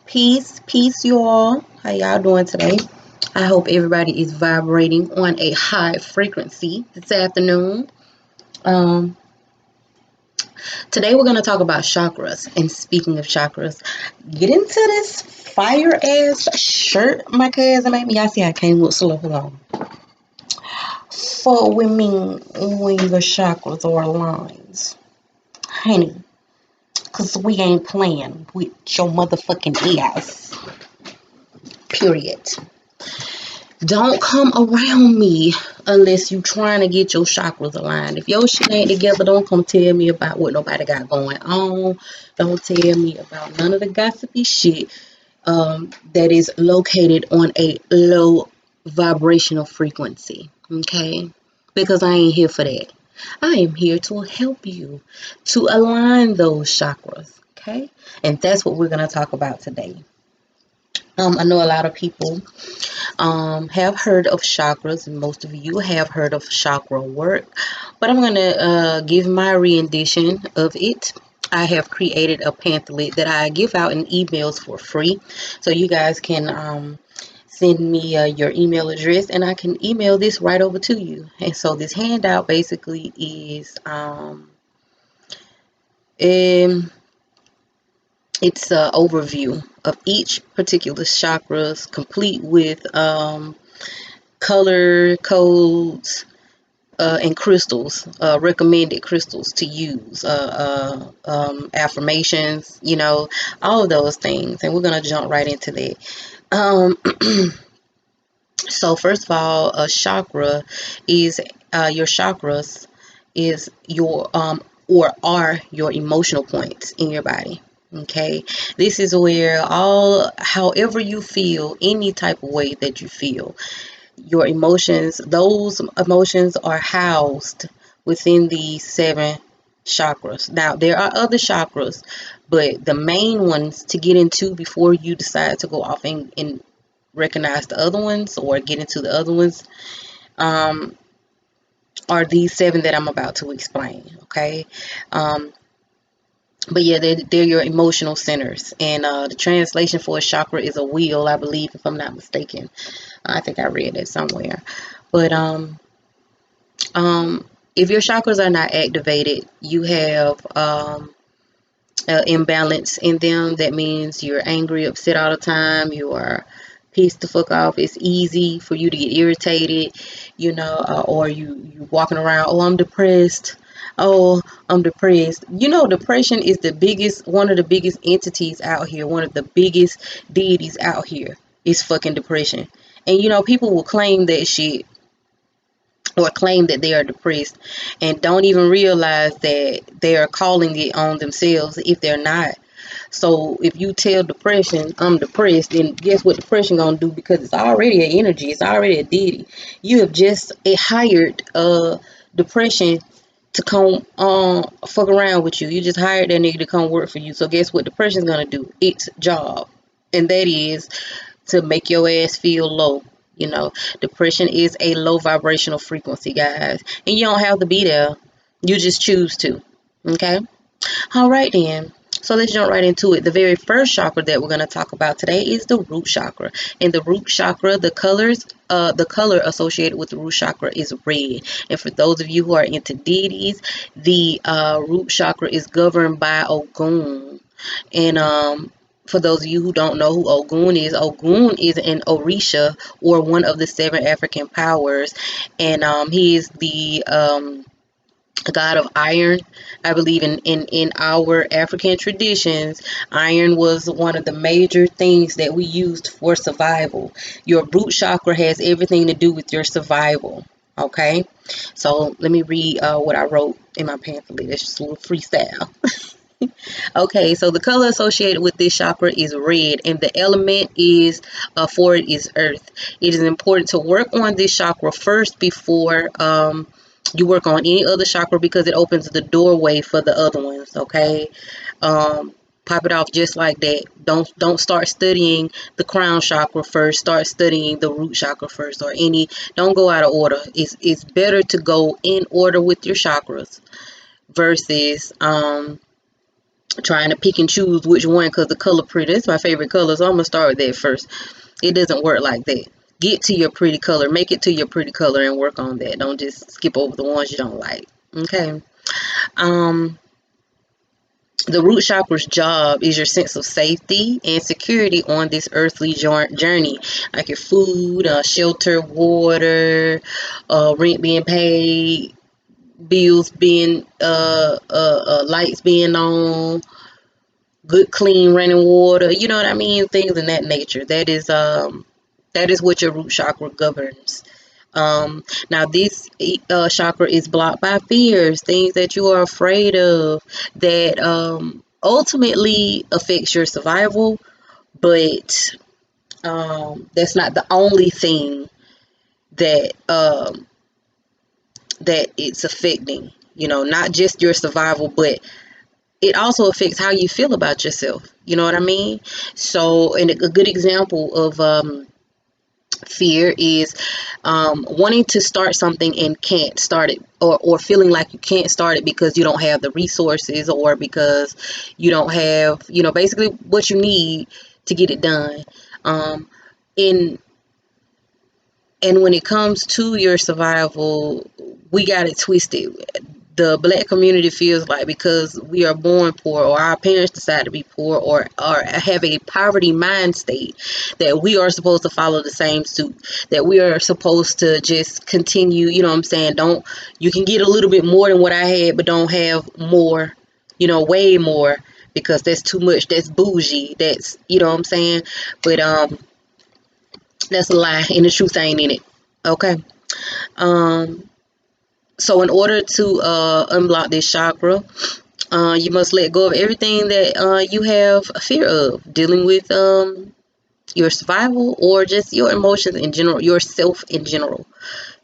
Peace, you all. How y'all doing today? I hope everybody is vibrating on a high frequency this afternoon. Um, Today we're gonna talk about chakras. And speaking of chakras, get into this fire ass shirt my cousin made me. Y'all see I came with slow. Hold on. For women when your chakras are aligned, honey, cause we ain't playing with your motherfucking ass. Period. Don't come around me unless you trying to get your chakras aligned. If your shit ain't together, don't come tell me about what nobody got going on. Don't tell me about none of the gossipy shit that is located on a low vibrational frequency. Okay? Because I ain't here for that. I am here to help you to align those chakras. Okay? And that's what we're going to talk about today. I know a lot of people have heard of chakras, and most of you have heard of chakra work, but I'm going to give my rendition of it. I have created a pamphlet that I give out in emails for free, so you guys can send me your email address and I can email this right over to you. And so this handout basically is it's an overview of each particular chakras, complete with color codes and crystals, recommended crystals to use, affirmations, all of those things. And we're going to jump right into that. Um, so first of all, a chakra is your chakras is your or are your emotional points in your body. Okay, this is where however you feel, any type of way that you feel, your emotions, those emotions are housed within the 7 chakras. Now, there are other chakras, but the main ones to get into before you decide to go off and recognize the other ones or get into the other ones um, are these 7 that I'm about to explain. Okay. But yeah, they're your emotional centers. And the translation for a chakra is a wheel, I believe, if I'm not mistaken. I think I read that somewhere. But if your chakras are not activated, you have imbalance in them. That means you're angry, upset all the time. You are pissed the fuck off. It's easy for you to get irritated, or you walking around. Oh, I'm depressed. Oh, I'm depressed. Depression is one of the biggest entities out here. One of the biggest deities out here is fucking depression. And people will claim that shit or claim that they are depressed and don't even realize that they are calling it on themselves if they're not. So if you tell depression, I'm depressed, then guess what depression gonna do? Because it's already an energy, it's already a deity. You have just hired depression to come fuck around with you. You just hired that nigga to come work for you. So guess what depression's gonna do? Its job. And that is to make your ass feel low. Depression is a low vibrational frequency, guys. And you don't have to be there. You just choose to. Okay? All right, then. So let's jump right into it. The very first chakra that we're going to talk about today is the root chakra. And the root chakra, the color associated with the root chakra is red. And for those of you who are into deities, the root chakra is governed by Ogun. And for those of you who don't know who Ogun is an Orisha, or one of the 7 African powers. And he is the god of iron. I believe in our African traditions, iron was one of the major things that we used for survival. Your root chakra has everything to do with your survival. Okay, so let me read what I wrote in my pamphlet. It's just a little freestyle. Okay, so the color associated with this chakra is red, and the element is for it is earth. It is important to work on this chakra first before you work on any other chakra, because it opens the doorway for the other ones. Okay, pop it off just like that. Don't start studying the crown chakra first. Start studying the root chakra first, or any. Don't go out of order. It's better to go in order with your chakras versus trying to pick and choose which one because the color pretty. It's my favorite color, so I'm gonna start with that first. It doesn't work like that. Get to your pretty color, make it to your pretty color, and work on that. Don't just skip over the ones you don't like. Okay. Um, the root chakra's job is your sense of safety and security on this earthly journey, like your food, shelter, water, rent being paid, bills being, lights being on, good clean running water. You know what I mean? Things in that nature. That is what your root chakra governs. Now this chakra is blocked by fears, things that you are afraid of, that ultimately affects your survival, but that's not the only thing that that it's affecting. You know, not just your survival, but it also affects how you feel about yourself. You know what I mean? So, and a good example of fear is wanting to start something and can't start it, or feeling like you can't start it because you don't have the resources, or because you don't have, you know, basically what you need to get it done. In And when it comes to your survival, we got it twisted. The black community feels like because we are born poor, or our parents decide to be poor, or have a poverty mind state, that we are supposed to follow the same suit, that we are supposed to just continue, you know what I'm saying? Don't, you can get a little bit more than what I had, but don't have more, you know, way more, because that's too much. That's bougie. That's, you know what I'm saying? But that's a lie, and the truth ain't in it. Okay. Um, so in order to unblock this chakra, you must let go of everything that you have a fear of, dealing with your survival, or just your emotions in general, yourself in general.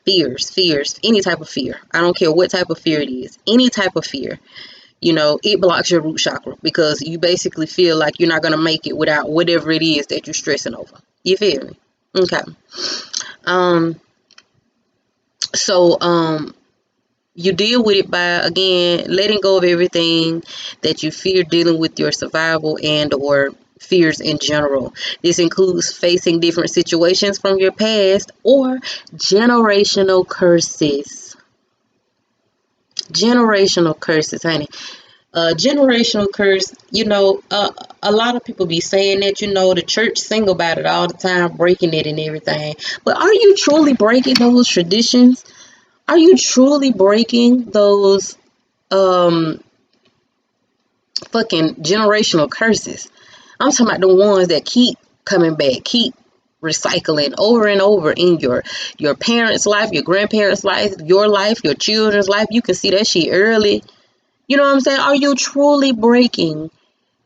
Fears, any type of fear. I don't care what type of fear it is. Any type of fear. You know, it blocks your root chakra, because you basically feel like you're not going to make it without whatever it is that you're stressing over. You feel me? Okay. Um, so you deal with it by, again, letting go of everything that you fear, dealing with your survival and or fears in general. This includes facing different situations from your past, or generational curses. Generational curses, honey. Generational curse, you know, a lot of people be saying that, you know, the church sing about it all the time, breaking it and everything. But are you truly breaking those traditions? Are you truly breaking those fucking generational curses? I'm talking about the ones that keep coming back, keep recycling over and over in your parents' life, your grandparents' life, your children's life. You can see that shit early. You know what I'm saying? Are you truly breaking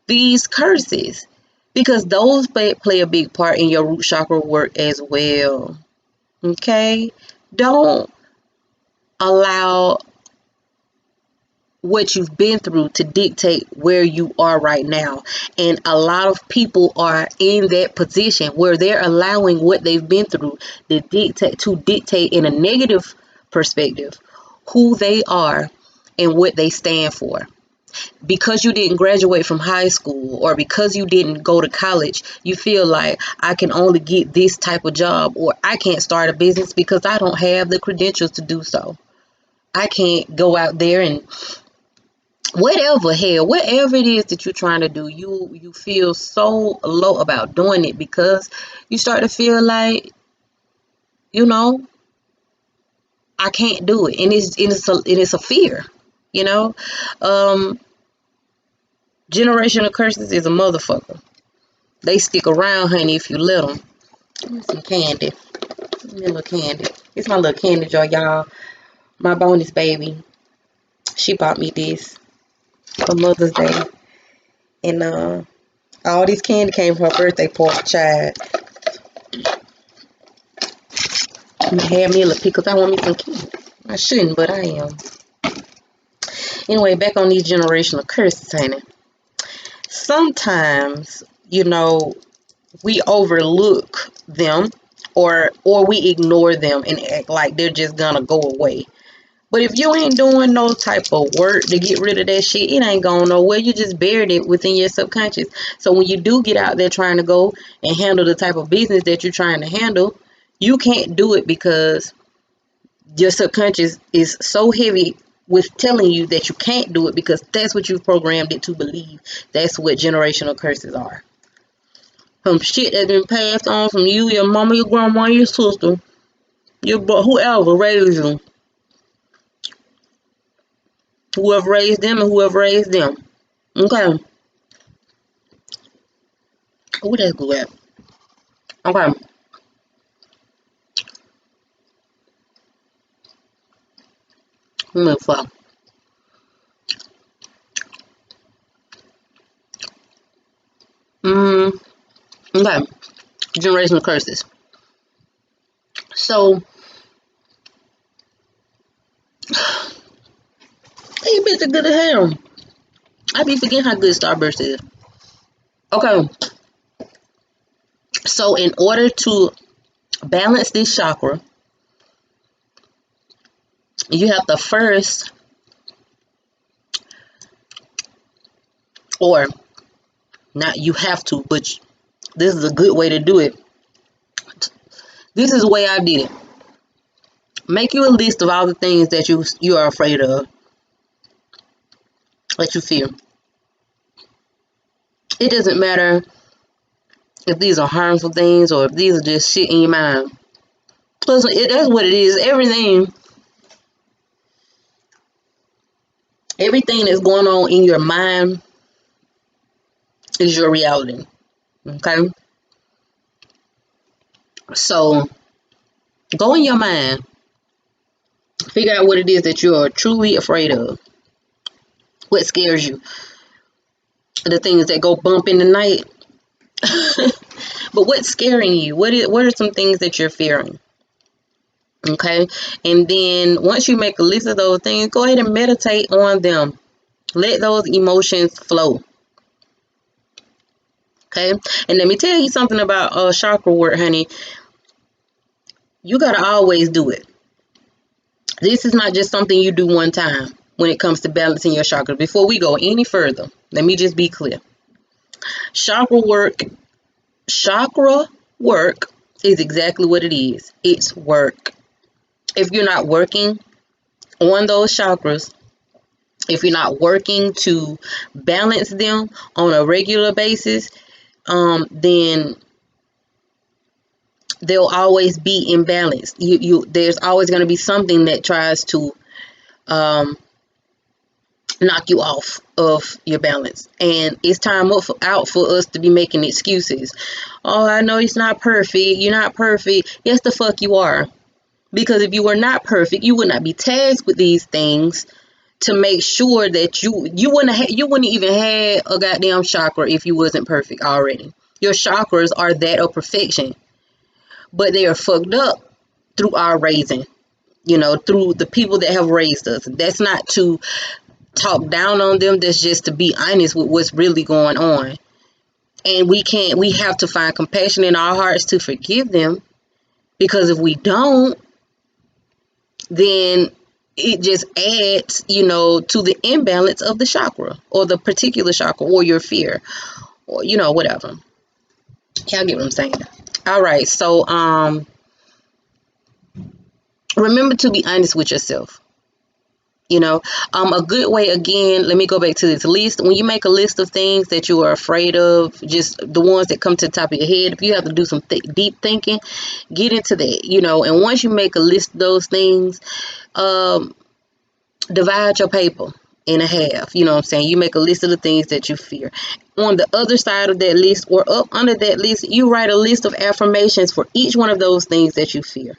these curses? Because those play a big part in your root chakra work as well. Okay? Don't allow what you've been through to dictate where you are right now. And a lot of people are in that position where they're allowing what they've been through to dictate in a negative perspective who they are and what they stand for. Because you didn't graduate from high school, or because you didn't go to college, you feel like, I can only get this type of job, or I can't start a business because I don't have the credentials to do so. I can't go out there and whatever it is that you're trying to do, you feel so low about doing it, because you start to feel like, you know, I can't do it, and it's a fear, you know. Generational curses is a motherfucker. They stick around, honey, if you let them. Give me some candy. Give me a little candy. It's my little candy jar, y'all. My bonus baby, she bought me this for Mother's Day, and all this candy came from her birthday party, child. Have me a little pickles. I want me some candy. I shouldn't, but I am. Anyway, back on these generational curses, honey. Sometimes, you know, we overlook them, or we ignore them and act like they're just gonna go away. But if you ain't doing no type of work to get rid of that shit, it ain't going nowhere. You just buried it within your subconscious. So when you do get out there trying to go and handle the type of business that you're trying to handle, you can't do it because your subconscious is so heavy with telling you that you can't do it, because that's what you've programmed it to believe. That's what generational curses are. Some shit that's been passed on from you, your mama, your grandma, your sister, your whoever raised you. Whoever raised them and whoever raised them. Okay. Oh, that's good. Okay. Fuck. Okay. Generational curses. So, these bitches are good as hell. I be forgetting how good Starburst is. Okay. So, in order to balance this chakra, you have to first, or not you have to, but this is a good way to do it. This is the way I did it. Make you a list of all the things that you are afraid of, that you fear. It doesn't matter if these are harmful things or if these are just shit in your mind. Plus, that's what it is. Everything that's going on in your mind is your reality. Okay? So, go in your mind. Figure out what it is that you are truly afraid of. What scares you. The things that go bump in the night. But what's scaring you? What are some things that you're fearing? Okay? And then once you make a list of those things, go ahead and meditate on them. Let those emotions flow. Okay? And let me tell you something about chakra work, honey. You gotta always do it. This is not just something you do one time when it comes to balancing your chakras. Before we go any further, let me just be clear. Chakra work is exactly what it is. It's work. If you're not working on those chakras, if you're not working to balance them on a regular basis, then they'll always be imbalanced. There's always going to be something that tries to knock you off of your balance, and it's time out for us to be making excuses. Oh, I know it's not perfect. You're not perfect. Yes, the fuck you are. Because if you were not perfect, you would not be tasked with these things to make sure that you wouldn't even have a goddamn chakra if you wasn't perfect already. Your chakras are that of perfection, but they are fucked up through our raising, through the people that have raised us. That's not to talk down on them. That's just to be honest with what's really going on. And we have to find compassion in our hearts to forgive them, because if we don't, then it just adds, to the imbalance of the chakra, or the particular chakra, or your fear, or, whatever. Y'all get what I'm saying? All right. So, remember to be honest with yourself. A good way, again, let me go back to this list. When you make a list of things that you are afraid of, just the ones that come to the top of your head, if you have to do some deep thinking, get into that, and once you make a list of those things, divide your paper in a half. You know what I'm saying? You make a list of the things that you fear. On the other side of that list, or up under that list, you write a list of affirmations for each one of those things that you fear.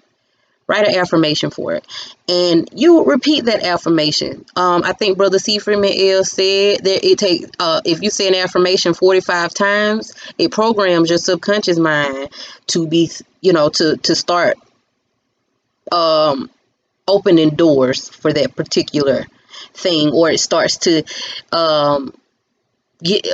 Write an affirmation for it, and you repeat that affirmation. I think Brother C. Freeman L. said that it takes, if you say an affirmation 45 times, it programs your subconscious mind to be, to start opening doors for that particular thing, or it starts to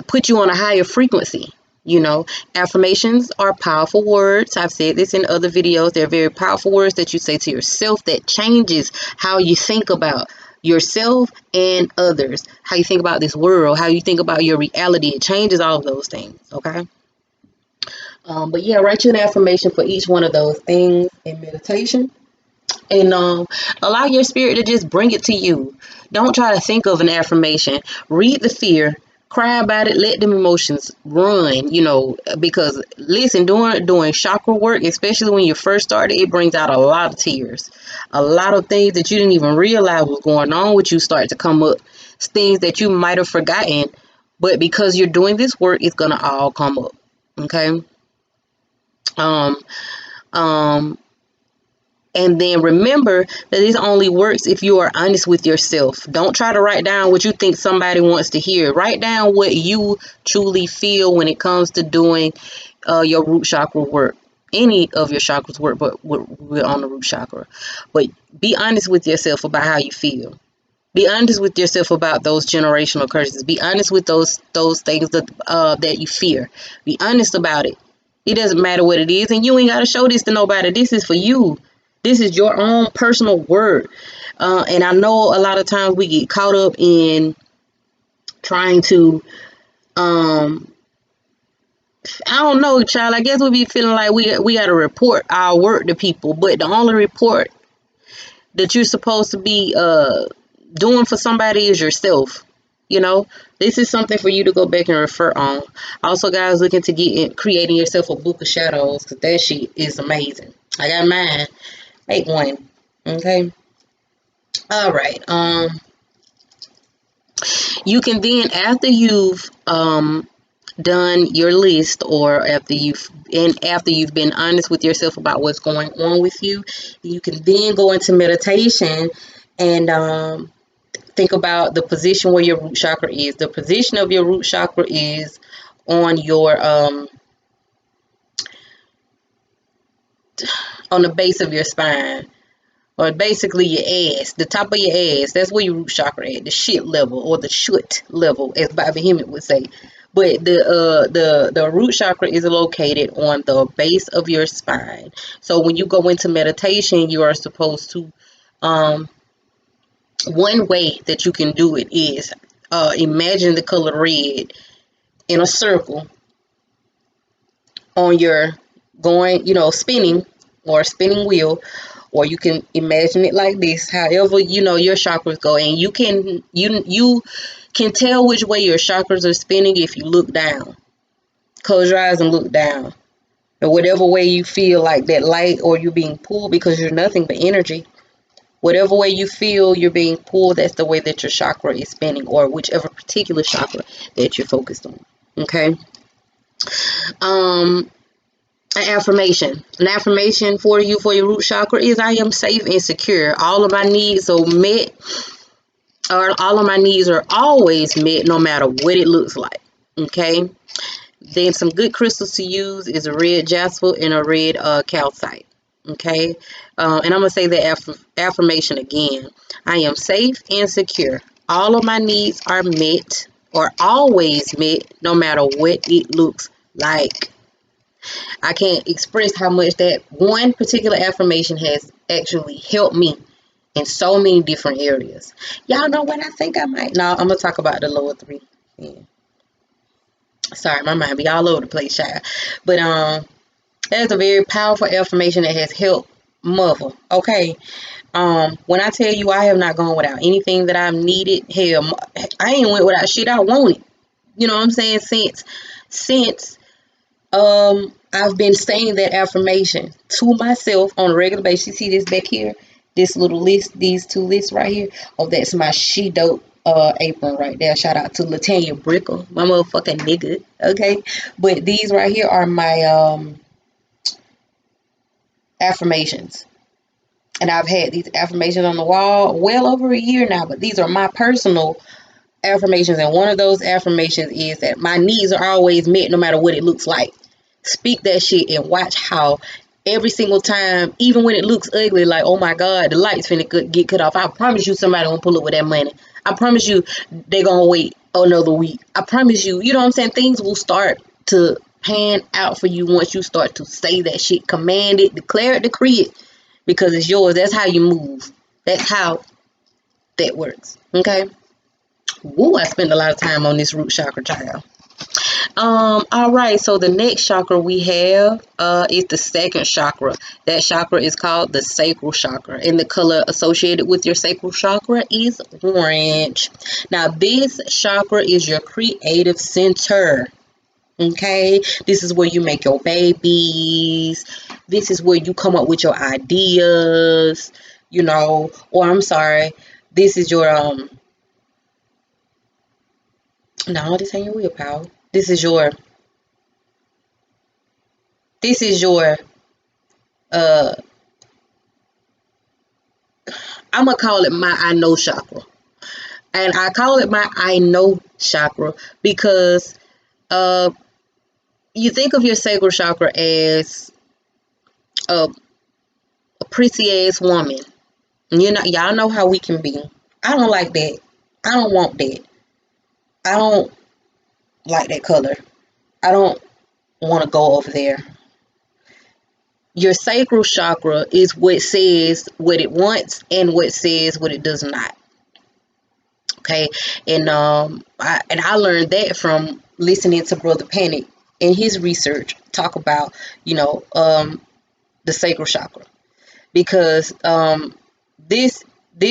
put you on a higher frequency. You know, affirmations are powerful words. I've said this in other videos. They're very powerful words that you say to yourself that changes how you think about yourself and others, how you think about this world, how you think about your reality. It changes all of those things, okay? But yeah, write you an affirmation for each one of those things in meditation. And allow your spirit to just bring it to you. Don't try to think of an affirmation. Read the fear, cry about it, let them emotions run, you know, because listen, doing chakra work, especially when you first started, it brings out a lot of tears. A lot of things that you didn't even realize was going on with you start to come up. Things that you might have forgotten, but because you're doing this work, it's gonna all come up. Okay. Um, um, And then remember that this only works if you are honest with yourself. Don't try to write down what you think somebody wants to hear. Write down what you truly feel when it comes to doing your root chakra work. Any of your chakras work, but we're on the root chakra. But be honest with yourself about how you feel. Be honest with yourself about those generational curses. Be honest with those things that you fear. Be honest about it. It doesn't matter what it is, and you ain't got to show this to nobody. This is for you. This is your own personal word. And I know a lot of times we get caught up in trying to, I don't know, child. I guess we be feeling like we got to report our work to people, but the only report that you're supposed to be doing for somebody is yourself. You know, this is something for you to go back and refer on. Also, guys, looking to get in, creating yourself a book of shadows, because that shit is amazing. I got mine. Make one. Okay. All right. You can then, after you've done your list, or after you've been honest with yourself about what's going on with you, you can then go into meditation and think about the position where your root chakra is. The position of your root chakra is on your on the base of your spine, or basically your ass, the top of your ass. That's where your root chakra at, the shit level, or the shoot level, as Bobby Hemmett would say. But the root chakra is located on the base of your spine. So when you go into meditation, you are supposed to one way that you can do it is imagine the color red in a circle on your spinning, or spinning wheel, or you can imagine it like this. However, your chakras go, and you can tell which way your chakras are spinning if you look down. Close your eyes and look down. And whatever way you feel like that light, or you're being pulled, because you're nothing but energy. Whatever way you feel you're being pulled, that's the way that your chakra is spinning, or whichever particular chakra that you're focused on. Okay. An affirmation for you, for your root chakra, is I am safe and secure. All of my needs are met, or all of my needs are always met, no matter what it looks like. Okay. Then some good crystals to use is a red jasper and a red calcite. Okay. And I'm gonna say the affirmation again. I am safe and secure. All of my needs are met, or always met, no matter what it looks like. I can't express how much that one particular affirmation has actually helped me in so many different areas. Y'all know what I think I might. No, I'm gonna talk about the lower three. Yeah. Sorry, my mind be all over the place, child. But that's a very powerful affirmation that has helped mother. Okay. When I tell you I have not gone without anything that I've needed, hell, I ain't went without shit I wanted. You know what I'm saying? Since I've been saying that affirmation to myself on a regular basis. You see this back here, this little list, these two lists right here. Oh, that's my she dope apron right there. Shout out to Latanya Brickle, my motherfucking nigga. Okay, but these right here are my affirmations, and I've had these affirmations on the wall well over a year now. But these are my personal affirmations, and one of those affirmations is that my needs are always met, no matter what it looks like. Speak that shit and watch how every single time, even when it looks ugly, like, oh my God, the lights finna get cut off, I promise you somebody gonna pull up with that money. I promise you they gonna wait another week. I promise you, you know what I'm saying? Things will start to pan out for you once you start to say that shit. Command it, declare it, decree it, because it's yours. That's how you move. That's how that works. Okay. Woo, I spend a lot of time on this root chakra, child. All right, so the next chakra we have is the second chakra. That chakra is called the sacral chakra, and the color associated with your sacral chakra is orange. Now, this chakra is your creative center. Okay, this is where you make your babies. This is where you come up with your ideas, or I'm sorry, this is your no, this ain't your willpower. This is your uh I'm gonna call it my I know chakra. And I call it my I know chakra because uh you think of your sacral chakra as a, a pretty ass woman. Y'all know how we can be. I don't like that. I don't want that. I don't like that color. I don't want to go over there. Your sacral chakra is what says what it wants and what says what it does not. Okay, and I learned that from listening to Brother Panic in his research talk about the sacral chakra, because this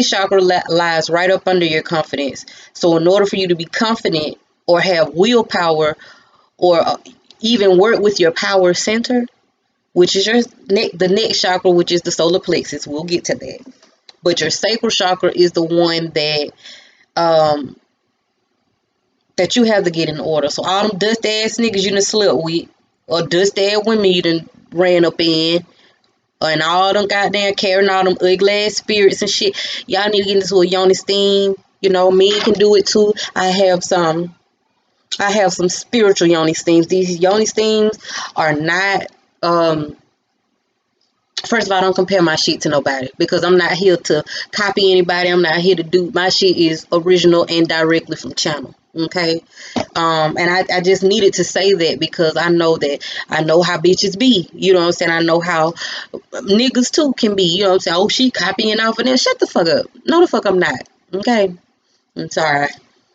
chakra lies right up under your confidence. So in order for you to be confident or have willpower or even work with your power center, which is the next chakra, which is the solar plexus, we'll get to that. But your sacral chakra is the one um that you have to get in order. So all them dust ass niggas you done slept with, or dust ass women you done ran up in, and all them goddamn carrying all them ugly ass spirits and shit, y'all need to get into a yoni steam. Men can do it too. I have some spiritual yoni steams. These yoni steams are not first of all, I don't compare my shit to nobody, because I'm not here to copy anybody. I'm not here to do, my shit is original and directly from channel. Okay. And I just needed to say that because I know how bitches be. You know what I'm saying? I know how niggas too can be. You know what I'm saying? Oh, she copying off of them. Shut the fuck up. No, the fuck I'm not. Okay. I'm sorry.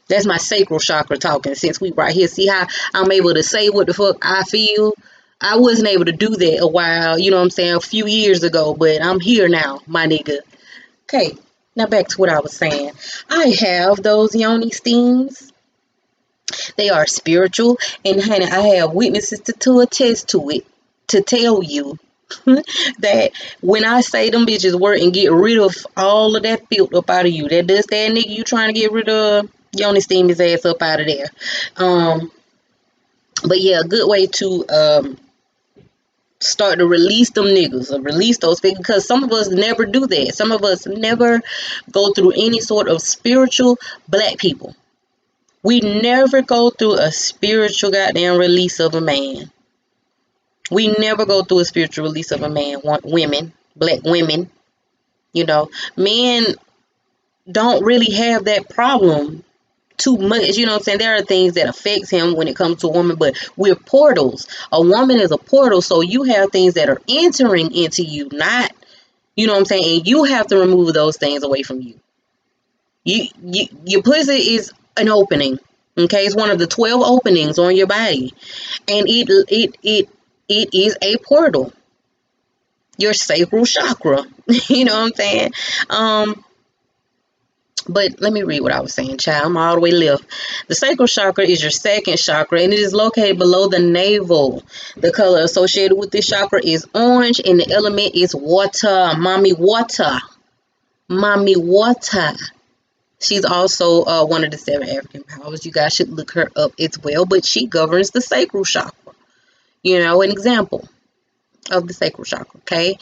That's my sacral chakra talking, since we right here. See how I'm able to say what the fuck I feel? I wasn't able to do that a while, a few years ago, but I'm here now, my nigga. Okay, now back to what I was saying. I have those yoni steams. They are spiritual, and honey, I have witnesses to attest to it, to tell you that when I say them bitches work and get rid of all of that filth up out of you, that dust that nigga you trying to get rid of, yoni steam his ass up out of there. But yeah, a good way to start to release them niggas, or release those things, because some of us never do that. Some of us never go through any sort of spiritual, black people. We never go through a spiritual goddamn release of a man. We never go through a spiritual release of a man. Women, black women, men don't really have that problem too much. You know what I'm saying? There are things that affects him when it comes to a woman, but we're portals. A woman is a portal, so you have things that are entering into you, not, you know what I'm saying? And you have to remove those things away from you. Your pussy is an opening. Okay, it's one of the 12 openings on your body, and it is a portal. Your sacral chakra. You know what I'm saying? But let me read what I was saying, child. I'm all the way left. The sacral chakra is your second chakra, and it is located below the navel. The color associated with this chakra is orange, and the element is water. Mommy water. Mommy water. She's also one of the 7 African powers. You guys should look her up as well. But she governs the sacral chakra. An example of the sacral chakra, okay?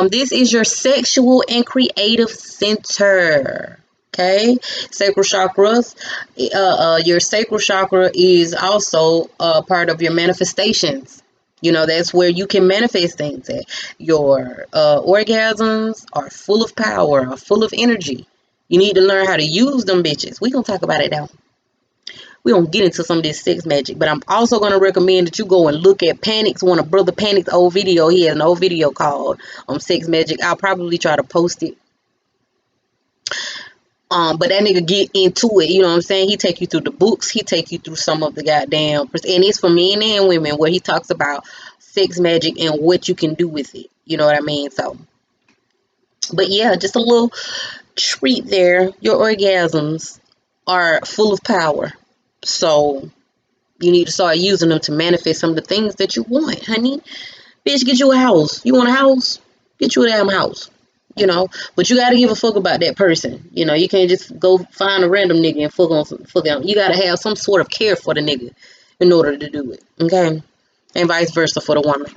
This is your sexual and creative center. Okay, sacral chakras. Your sacral chakra is also part of your manifestations. That's where you can manifest things at. Your orgasms are full of power, are full of energy. You need to learn how to use them bitches. We're gonna talk about it now. we gonna get into some of this sex magic. But I'm also gonna recommend that you go and look at one of Brother Panic's old video. He has an old video called Sex Magic. I'll probably try to post it. But that nigga get into it, you know what I'm saying? He take you through the books, he take you through some of the goddamn, and it's for men and women, where he talks about sex magic and what you can do with it. You know what I mean? So, but yeah, just a little treat there. Your orgasms are full of power. So you need to start using them to manifest some of the things that you want, honey. Bitch, get you a house. You want a house? Get you a damn house. You know, but you gotta give a fuck about that person. You know, you can't just go find a random nigga and fuck on. You gotta have some sort of care for the nigga in order to do it. Okay, and vice versa for the woman.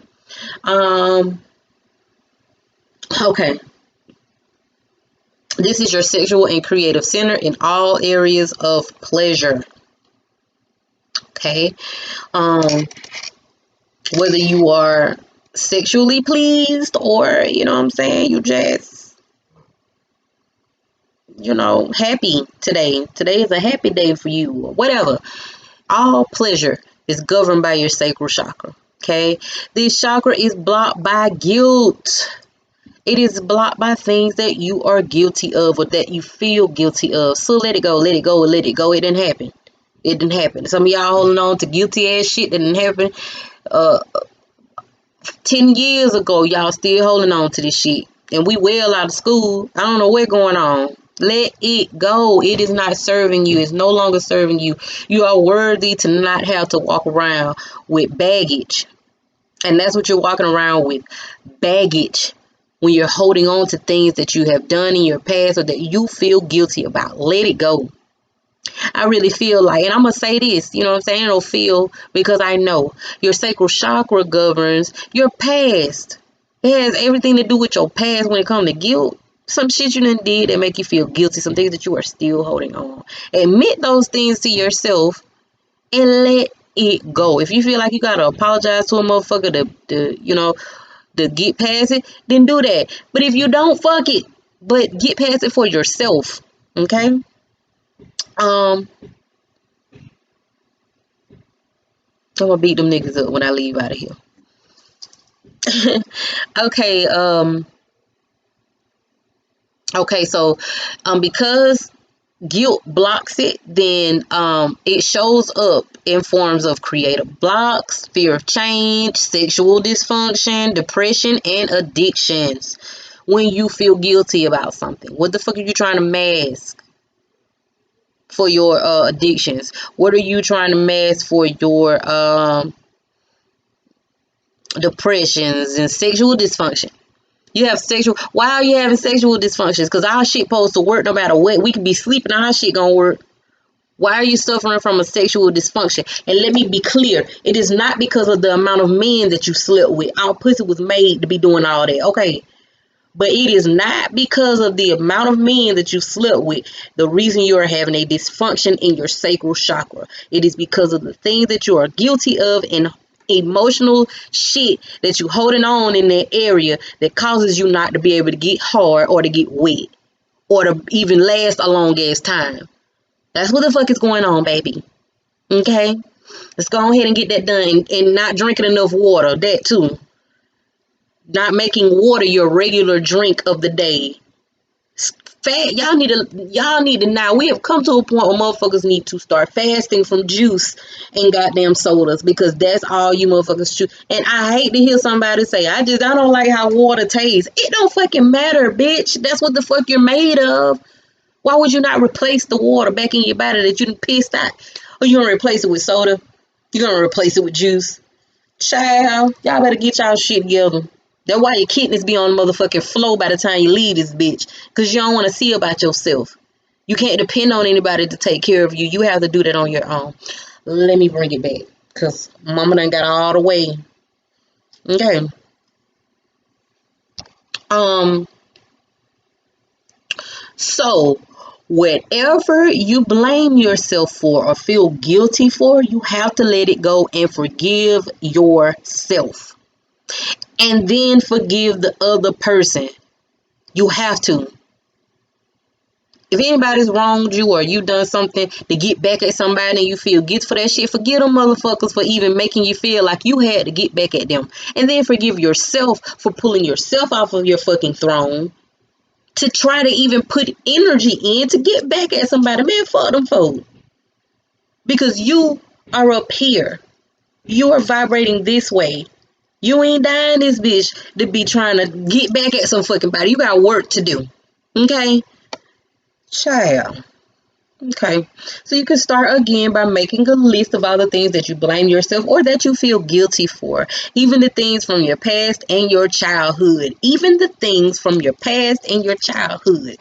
Okay. This is your sexual and creative center in all areas of pleasure. Okay. Whether you are sexually pleased or, you know what I'm saying, you just, you know, happy today. Today is a happy day for you or whatever. All pleasure is governed by your sacral chakra. Okay. This chakra is blocked by guilt. It is blocked by things that you are guilty of or that you feel guilty of. So let it go, let it go, let it go. It didn't happen. It didn't happen. Some of y'all holding on to guilty ass shit that didn't happen 10 years ago. Y'all still holding on to this shit. And we well out of school. I don't know what's going on. Let it go. It is not serving you. It's no longer serving you. You are worthy to not have to walk around with baggage. And that's what you're walking around with. Baggage. When you're holding on to things that you have done in your past or that you feel guilty about. Let it go. I really feel like, and I'm going to say this, you know what I'm saying? I don't feel, because I know your sacral chakra governs your past. It has everything to do with your past when it comes to guilt. Some shit you done did that make you feel guilty. Some things that you are still holding on. Admit those things to yourself and let it go. If you feel like you got to apologize to a motherfucker to get past it, then do that. But if you don't, fuck it. But get past it for yourself. Okay? I'm gonna beat them niggas up when I leave out of here. Okay, so because guilt blocks it, then it shows up in forms of creative blocks, fear of change, sexual dysfunction, depression, and addictions. When you feel guilty about something, what the fuck are you trying to mask for your addictions? What are you trying to mask for your depressions and sexual dysfunction? You have why are you having sexual dysfunctions? Because our shit supposed to work no matter what. We could be sleeping, our shit gonna work. Why are you suffering from a sexual dysfunction? And let me be clear, it is not because of the amount of men that you slept with. Our pussy was made to be doing all that, okay? But it is not because of the amount of men that you slept with the reason you are having a dysfunction in your sacral chakra. It is because of the things that you are guilty of and emotional shit that you holding on in that area that causes you not to be able to get hard or to get wet or to even last a long ass time. That's what the fuck is going on, baby. Okay? Let's go ahead and get that done. And not drinking enough water. That too. Not making water your regular drink of the day. Y'all need to now. We have come to a point where motherfuckers need to start fasting from juice and goddamn sodas, because that's all you motherfuckers choose. And I hate to hear somebody say, I don't like how water tastes. It don't fucking matter, bitch. That's what the fuck you're made of. Why would you not replace the water back in your body that you done pissed out? Or you gonna replace it with soda? You gonna replace it with juice? Child, y'all better get y'all shit together. That's why your kidneys be on the motherfucking floor by the time you leave this bitch. Because you don't want to see about yourself. You can't depend on anybody to take care of you. You have to do that on your own. Let me bring it back. Because mama done got all the way. Okay. So, whatever you blame yourself for or feel guilty for, you have to let it go and forgive yourself. And then forgive the other person. You have to. If anybody's wronged you or you done something to get back at somebody and you feel guilt for that shit, forgive them motherfuckers for even making you feel like you had to get back at them. And then forgive yourself for pulling yourself off of your fucking throne to try to even put energy in to get back at somebody. Man, fuck them folks. Because you are up here. You are vibrating this way. You ain't dying this bitch to be trying to get back at some fucking body. You got work to do. Okay? Child. Okay, so you can start again by making a list of all the things that you blame yourself or that you feel guilty for. Even the things from your past and your childhood. Even the things from your past and your childhood.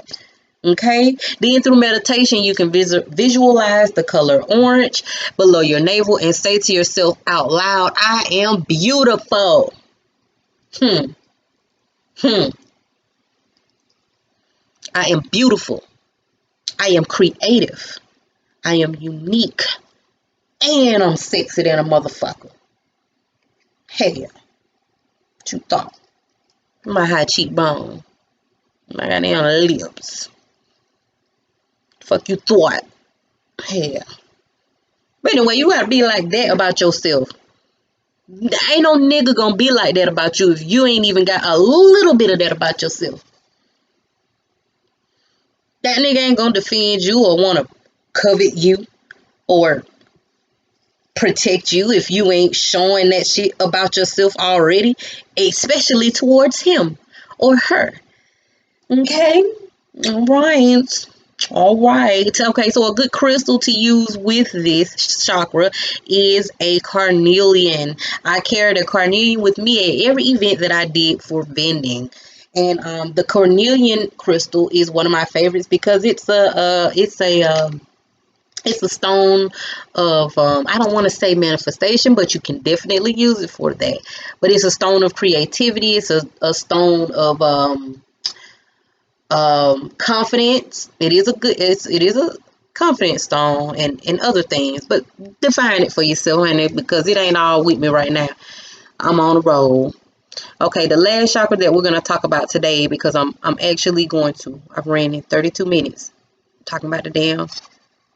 Okay, then through meditation, you can visualize the color orange below your navel and say to yourself out loud, I am beautiful. I am beautiful. I am creative. I am unique. And I'm sexy than a motherfucker. Hell, what you thought? My high cheekbone. My goddamn lips. Fuck you thought. Hell. But anyway, you gotta be like that about yourself. Ain't no nigga gonna be like that about you if you ain't even got a little bit of that about yourself. That nigga ain't gonna defend you or wanna covet you or protect you if you ain't showing that shit about yourself already, especially towards him or her. Okay? All right. Okay, so a good crystal to use with this chakra is a carnelian. I carried a carnelian with me at every event that I did for vending. And the carnelian crystal is one of my favorites because it's a stone of I don't want to say manifestation, but you can definitely use it for that. But it's a stone of creativity. It's a stone of confidence. It is a confidence stone and other things. But define it for yourself, honey, because it ain't all with me right now. I'm on a roll. Okay, the last chakra that we're gonna talk about today, because I've ran in 32 minutes talking about the damn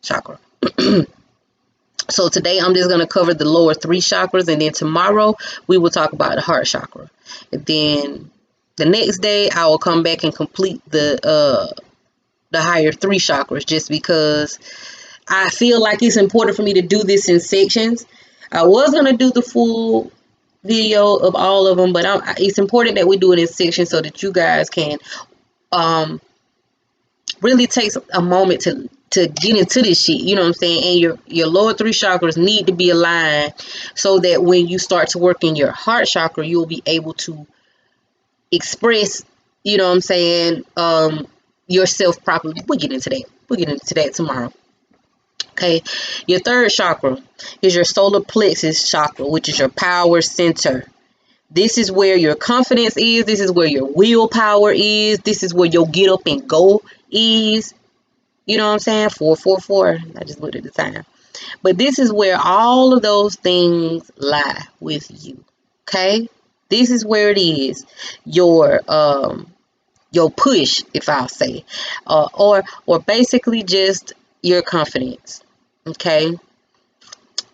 chakra. So today I'm just going to cover the lower 3 chakras, and then tomorrow we will talk about the heart chakra. And then the next day I will come back and complete the higher 3 chakras, just because I feel like it's important for me to do this in sections. I was going to do the full video of all of them, but it's important that we do it in sections so that you guys can really take a moment to get into this shit, you know what I'm saying? And your lower 3 chakras need to be aligned so that when you start to work in your heart chakra, you'll be able to express, you know what I'm saying, yourself properly. We'll get into that tomorrow. Okay, your 3rd chakra is your solar plexus chakra, which is your power center. This is where your confidence is. This is where your willpower is. This is where your get up and go is. You know what I'm saying? 444. I just looked at the time. But this is where all of those things lie with you. Okay? This is where it is. Your push, if I'll say. Or basically just your confidence. Okay?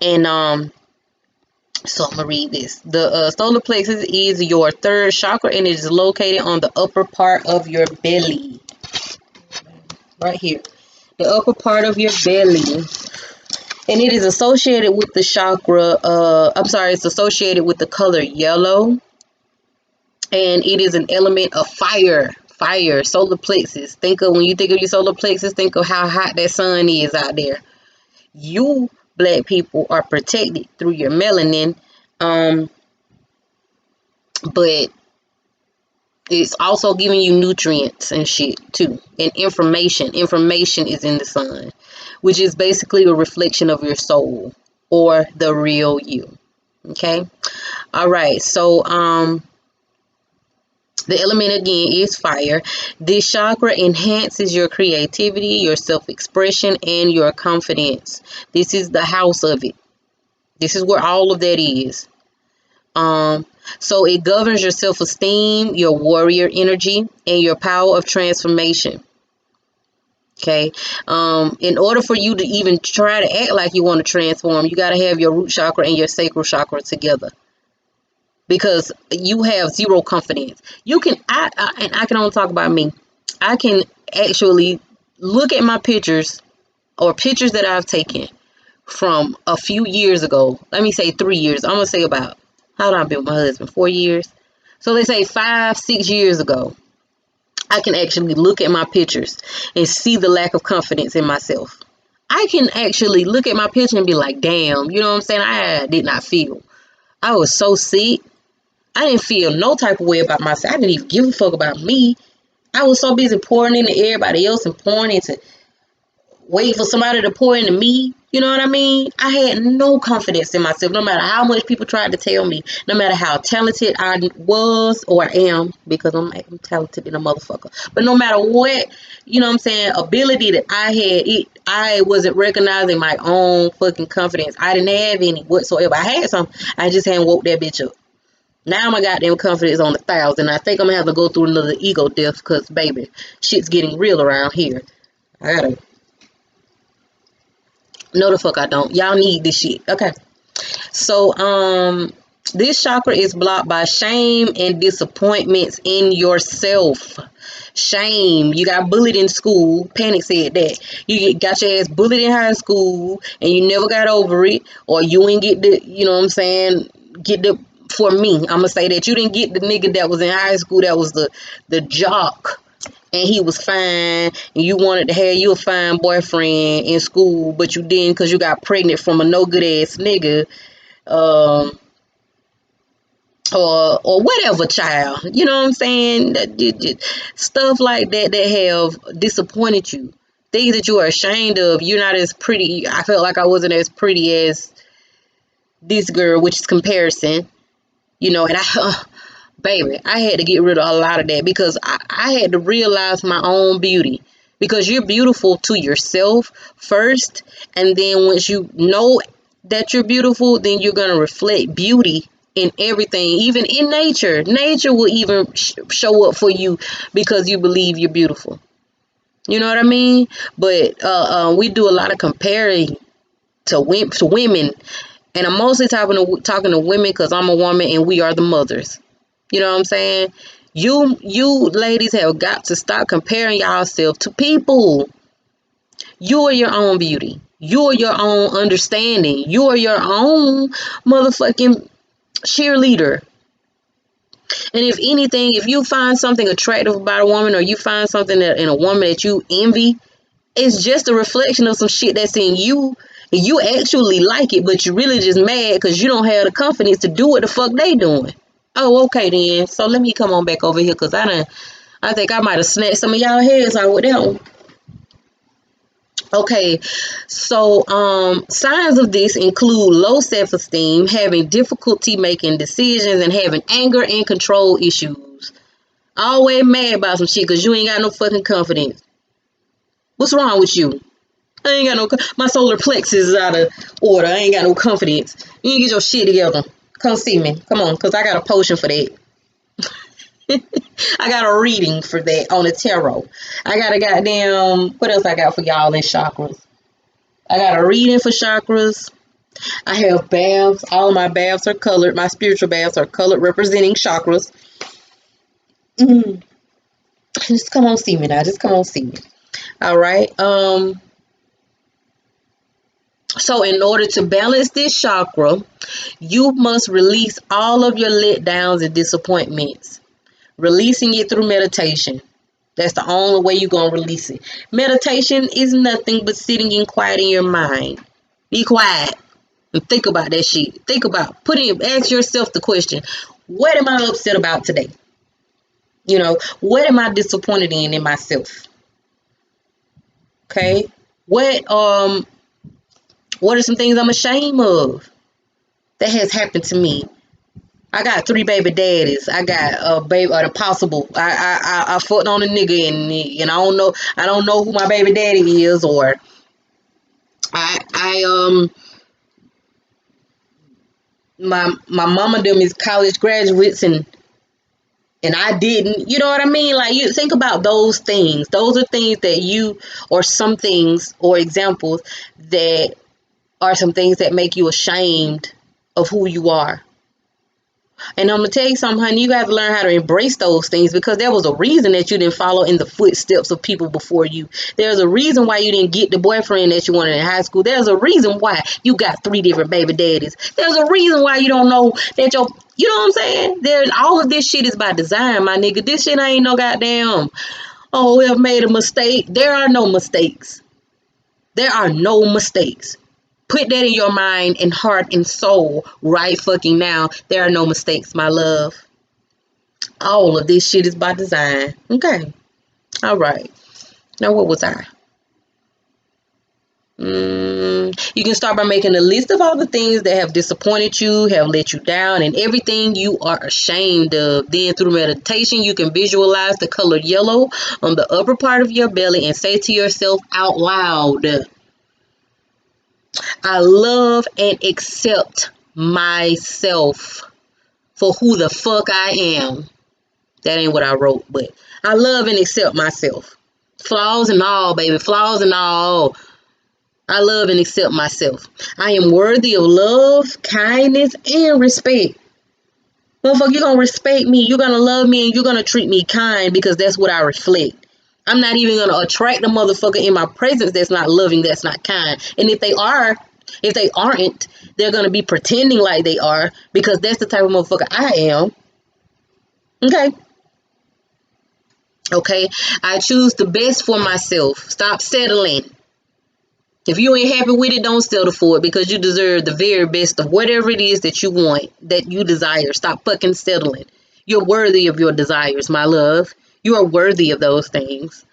And so I'm gonna read this. The solar plexus is your 3rd chakra, and it is located on the upper part of your belly. Right here. The upper part of your belly, and it is associated with the chakra, it's associated with the color yellow, and it is an element of fire. Solar plexus. When you think of your solar plexus, think of how hot that sun is out there. You black people are protected through your melanin, but it's also giving you nutrients and shit too, and information is in the sun, which is basically a reflection of your soul or the real you. Okay, all right, so the element again is fire. This chakra enhances your creativity, your self-expression, and your confidence. This is the house of it. This is where all of that is. So it governs your self-esteem, your warrior energy, and your power of transformation. Okay. In order for you to even try to act like you want to transform, you got to have your root chakra and your sacral chakra together, because you have zero confidence. You can, and I can only talk about me. I can actually look at my pictures or pictures that I've taken from a few years ago. Let me say 3 years. I'm gonna say about, how long I've been with my husband? 4 years. So let's say 5, 6 years ago. I can actually look at my pictures and see the lack of confidence in myself. I can actually look at my picture and be like, damn, you know what I'm saying? I did not feel. I was so sick. I didn't feel no type of way about myself. I didn't even give a fuck about me. I was so busy pouring into everybody else and pouring into, waiting for somebody to pour into me. You know what I mean? I had no confidence in myself, no matter how much people tried to tell me, no matter how talented I was or am, because I'm talented in a motherfucker. But no matter what, you know what I'm saying, ability that I had, I wasn't recognizing my own fucking confidence. I didn't have any whatsoever. I had some, I just hadn't woke that bitch up. Now my goddamn confidence on 1,000. I think I'm gonna have to go through another ego death, because baby, shit's getting real around here. I gotta, no the fuck I don't. Y'all need this shit. Okay. So this chakra is blocked by shame and disappointments in yourself. Shame. You got bullied in school. Panic said that. Got your ass bullied in high school and you never got over it, or you ain't get the, you know what I'm saying, get the, for me, I'm gonna say that you didn't get the nigga that was in high school that was the jock, and he was fine, and you wanted to have you a fine boyfriend in school, but you didn't because you got pregnant from a no good ass nigga, um, or whatever, child. You know what I'm saying? Stuff like that that have disappointed you. Things that you are ashamed of. You're not as pretty. I felt like I wasn't as pretty as this girl, which is comparison. You know, and baby, I had to get rid of a lot of that, because I had to realize my own beauty. Because you're beautiful to yourself first, and then once you know that you're beautiful, then you're going to reflect beauty in everything, even in nature. Nature will even show up for you because you believe you're beautiful. You know what I mean? But we do a lot of comparing to women, and I'm mostly talking to women because I'm a woman and we are the mothers. You know what I'm saying? You ladies have got to stop comparing yourself to people. You are your own beauty. You are your own understanding. You are your own motherfucking cheerleader. And if anything, if you find something attractive about a woman, or you find something that in a woman that you envy, it's just a reflection of some shit that's in you. And you actually like it, but you're really just mad because you don't have the confidence to do what the fuck they doing. Oh, okay then. So let me come on back over here, because I think I might have snatched some of y'all heads out with that one. Okay, so signs of this include low self-esteem, having difficulty making decisions, and having anger and control issues. Always mad about some shit because you ain't got no fucking confidence. What's wrong with you? I ain't got no, my solar plexus is out of order. I ain't got no confidence. You need to get your shit together. Come see me. Come on, because I got a potion for that. I got a reading for that on the tarot. I got a goddamn, what else I got for y'all in chakras? I got a reading for chakras. I have baths. All of my baths are colored. My spiritual baths are colored, representing chakras. Just come on see me now. Just come on see me. All right. So in order to balance this chakra, you must release all of your letdowns and disappointments. Releasing it through meditation. That's the only way you're going to release it. Meditation is nothing but sitting in quiet in your mind. Be quiet and think about that shit. Ask yourself the question, what am I upset about today? You know, what am I disappointed in myself? Okay? What are some things I'm ashamed of that has happened to me? I got 3 baby daddies. I got a baby, an impossible. I fucked on a nigga, and I don't know who my baby daddy is, or I my mama them is college graduates, and and I didn't. You know what I mean? Like, you think about those things. Those are things that you, or some things or examples that are some things that make you ashamed of who you are. And I'm gonna tell you something, honey, you got to learn how to embrace those things, because there was a reason that you didn't follow in the footsteps of people before you. There's a reason why you didn't get the boyfriend that you wanted in high school. There's a reason why you got 3 different baby daddies. There's a reason why you don't know that you know what I'm saying? There's all of this shit is by design, my nigga. This shit ain't no goddamn, oh, we have made a mistake. There are no mistakes. There are no mistakes. Put that in your mind and heart and soul right fucking now. There are no mistakes, my love. All of this shit is by design. Okay. All right. Now, what was I? You can start by making a list of all the things that have disappointed you, have let you down, and everything you are ashamed of. Then through meditation, you can visualize the color yellow on the upper part of your belly and say to yourself out loud, I love and accept myself for who the fuck I am. That ain't what I wrote, but I love and accept myself. Flaws and all, baby. Flaws and all. I love and accept myself. I am worthy of love, kindness, and respect. Motherfucker, you're going to respect me. You're going to love me, and you're going to treat me kind, because that's what I reflect. I'm not even going to attract a motherfucker in my presence that's not loving, that's not kind. And if they aren't, they're going to be pretending like they are, because that's the type of motherfucker I am. Okay, I choose the best for myself. Stop settling. If you ain't happy with it, don't settle for it, because you deserve the very best of whatever it is that you want, that you desire. Stop fucking settling. You're worthy of your desires, my love. You are worthy of those things.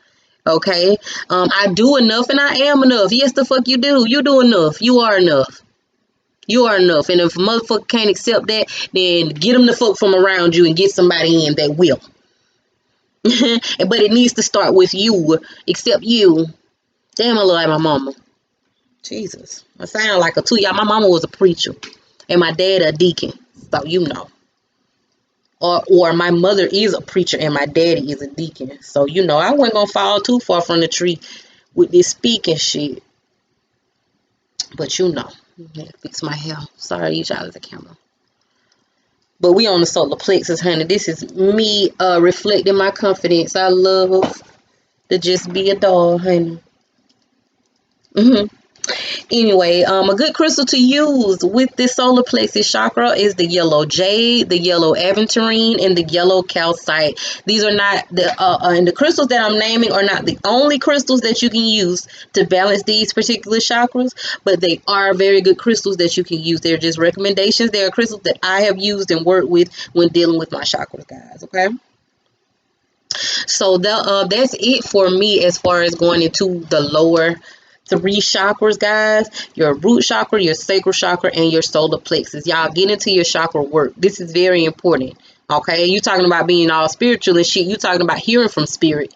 Okay? I do enough and I am enough. Yes, the fuck you do. You do enough. You are enough. You are enough. And if a motherfucker can't accept that, then get them the fuck from around you and get somebody in that will. But it needs to start with you. Accept you. Damn, I look like my mama. Jesus. I sound like a two. Y'all, my mama was a preacher. And my dad a deacon. So you know. Or my mother is a preacher and my daddy is a deacon. So you know, I wasn't gonna fall too far from the tree with this speaking shit. But you know. Fix my hair. Sorry, you out of the camera. But we on the solar plexus, honey. This is me reflecting my confidence. I love to just be a doll, honey. Anyway, a good crystal to use with this solar plexus chakra is the yellow jade, the yellow aventurine, and the yellow calcite. These are not and the crystals that I'm naming are not the only crystals that you can use to balance these particular chakras, but they are very good crystals that you can use. They're just recommendations. They are crystals that I have used and worked with when dealing with my chakras, guys. Okay. So that's it for me as far as going into the lower 3 chakras, guys. Your root chakra, your sacral chakra, and your solar plexus. Y'all get into your chakra work. This is very important. Okay, you talking about being all spiritual and shit. You talking about hearing from spirit.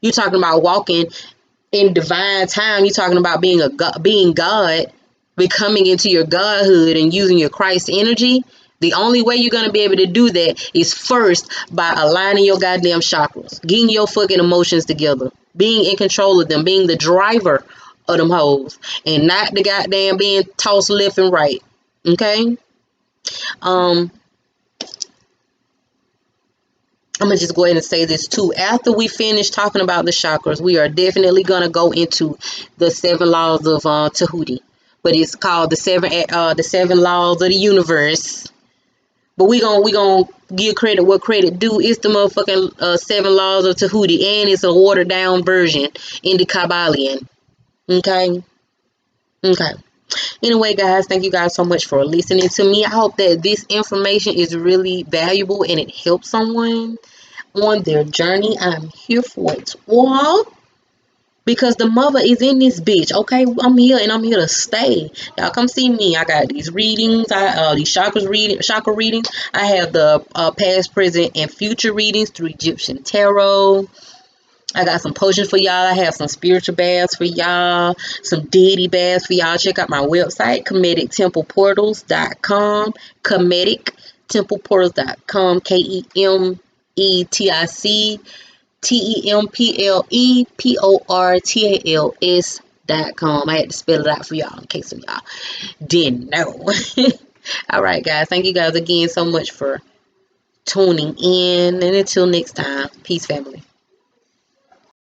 You talking about walking in divine time. You talking about being God, becoming into your godhood and using your Christ energy. The only way you're going to be able to do that is first by aligning your goddamn chakras, getting your fucking emotions together, being in control of them, being the driver of them hoes, and not the goddamn being tossed left and right. Okay? I'm gonna just go ahead and say this too. After we finish talking about the chakras, we are definitely gonna go into the 7 laws of Tahuti. But it's called the seven laws of the universe. But we gonna give credit what credit due. It's the motherfucking 7 laws of Tahuti, and it's a watered down version in the Kabbalion. Okay. Anyway, guys, thank you guys so much for listening to me. I hope that this information is really valuable and it helps someone on their journey. I'm here for it all, because the mother is in this bitch. Okay, I'm here and I'm here to stay. Y'all come see me. I got these readings. These chakra readings. I have the past, present, and future readings through Egyptian tarot. I got some potions for y'all. I have some spiritual baths for y'all, some deity baths for y'all. Check out my website, KemeticTemplePortals.com. KemeticTemplePortals.com. KEMETIC TEMPLEPORTALS.com. I had to spell it out for y'all in case of y'all didn't know. All right, guys. Thank you guys again so much for tuning in. And until next time, peace, family.